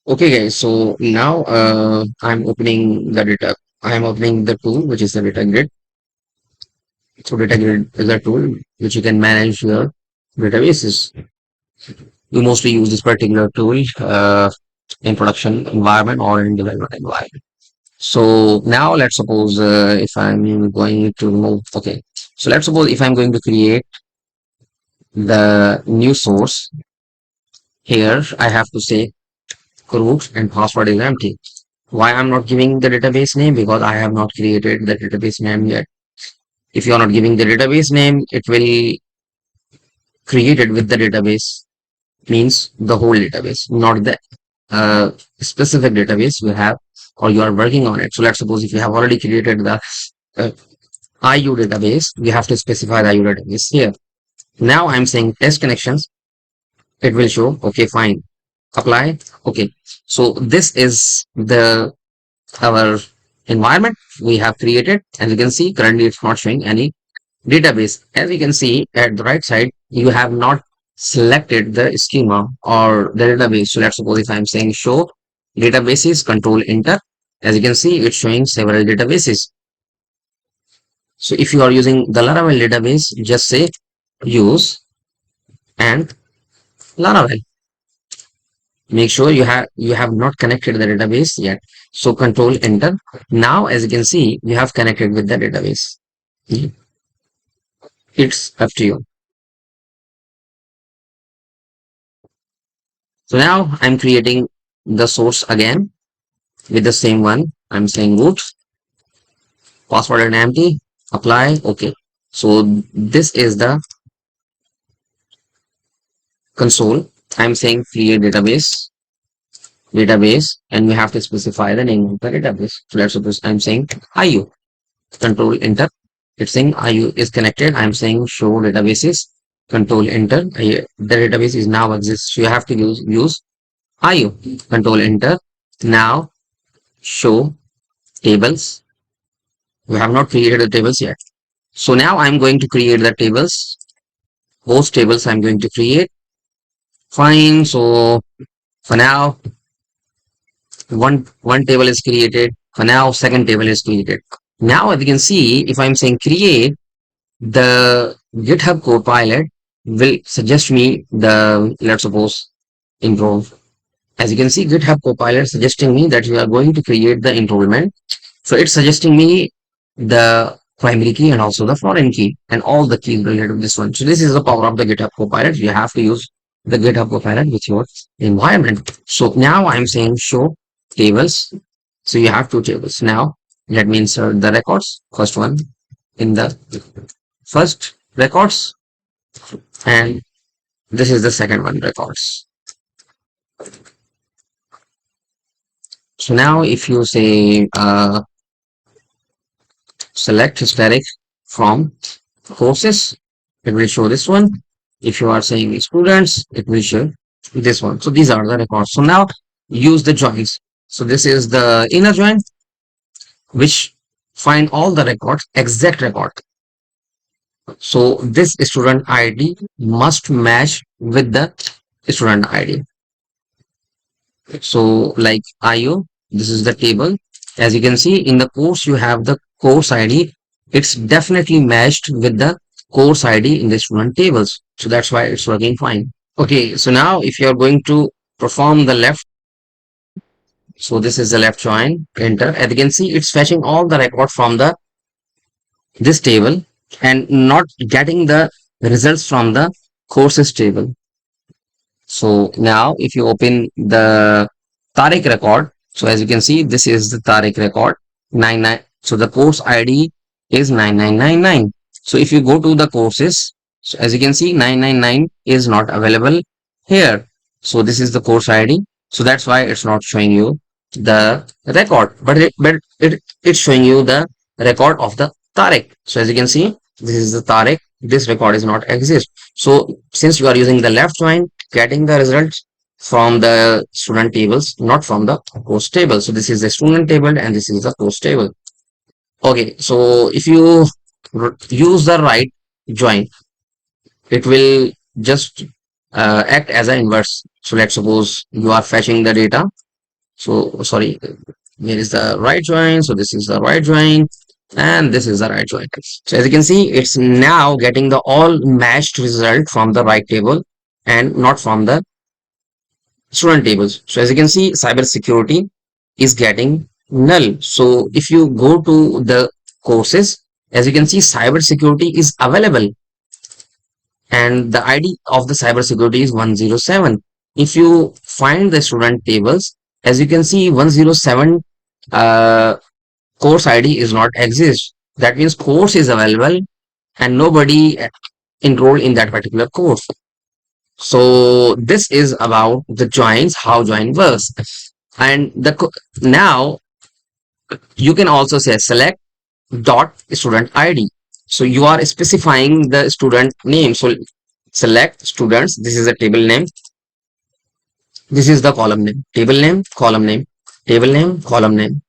Okay, guys. So now I'm opening the data. I'm opening the tool, which is the data grid. So data grid is a tool which you can manage your databases. We mostly use this particular tool in production environment or in development environment. So now let's suppose if I'm going to move. Okay. So let's suppose if I'm going to create the new source here, I have to say root and password is empty. Why I'm not giving the database name? Because I have not created the database name yet. If you are not giving the database name, it will create it with the database, means the whole database, not the uh, specific database you have or you are working on it. So let's suppose if you have already created the uh, IU database, you have to specify the IU database here. Now I'm saying test connections. It will show, okay, fine. Apply. Okay. So this is the our environment we have created. As you can see, currently it's not showing any database. As you can see at the right side, you have not selected the schema or the database. So let's suppose if I'm saying show databases, control enter. As you can see, it's showing several databases. So if you are using the Laravel database, just say use and Laravel. Make sure you have not connected the database yet. So control enter. Now as you can see, you have connected with the database. It's up to you. So now I'm creating the source again with the same one. I'm saying root, password and empty, apply, okay. So this is the console. I'm saying create database, and we have to specify the name of the database. So let's suppose I'm saying IU, control enter. It's saying IU is connected. I'm saying show databases, control enter. The database is now exists. So you have to use IU, control enter. Now show tables. We have not created the tables yet. So now I'm going to create the tables. Host tables I'm going to create. Fine. So for now, one table is created. For now, second table is created. Now, as you can see, if I'm saying create, the GitHub Copilot will suggest me the, let's suppose, improve. As you can see, GitHub Copilot suggesting me that you are going to create the enrollment. So it's suggesting me the primary key and also the foreign key and all the keys related to this one. So this is the power of the GitHub Copilot. You have to use the GitHub Copilot with your environment. So now I'm saying show tables. So you have two tables. Now let me insert the records. First one in the first records, and this is the second one records. So now if you say select static from courses, it will show this one. If you are saying students, it will show this one. So these are the records. So now use the joins. So this is the inner join, which find all the records, exact record. So this student ID must match with the student ID. So like IO, this is the table. As you can see in the course, you have the course ID. It's definitely matched with the course ID in the student tables. So that's why it's working fine. Okay, so now if you're going to perform the left, so this is the left join, enter. As you can see, it's fetching all the record from the this table and not getting the results from the courses table. So now if you open the Tariq record, so as you can see, this is the Tariq record 99. So the course ID is 9999. So if you go to the courses, so as you can see, 999 is not available here. So this is the course ID. So that's why it's not showing you the record, but it's showing you the record of the Tariq. So as you can see, this is the Tariq. This record is not exist. So since you are using the left join, getting the results from the student tables, not from the course table. So this is the student table and this is the course table. Okay, so if you use the right join, it will just act as an inverse. So let's suppose you are fetching the data. So sorry, here is the right join. So this is the right join, and this is the right join. So as you can see, it's now getting the all matched result from the right table and not from the student tables. So as you can see, cybersecurity is getting null. So if you go to the courses, as you can see, cybersecurity is available, and the ID of the cybersecurity is 107. If you find the student tables, as you can see, 107 uh, course ID is not exist. That means course is available and nobody enrolled in that particular course. So this is about the joins, how join works. And now you can also say select dot student ID. So you are specifying the student name. So select students. This is a table name. This is the column name. Table name, column name, table name, column name.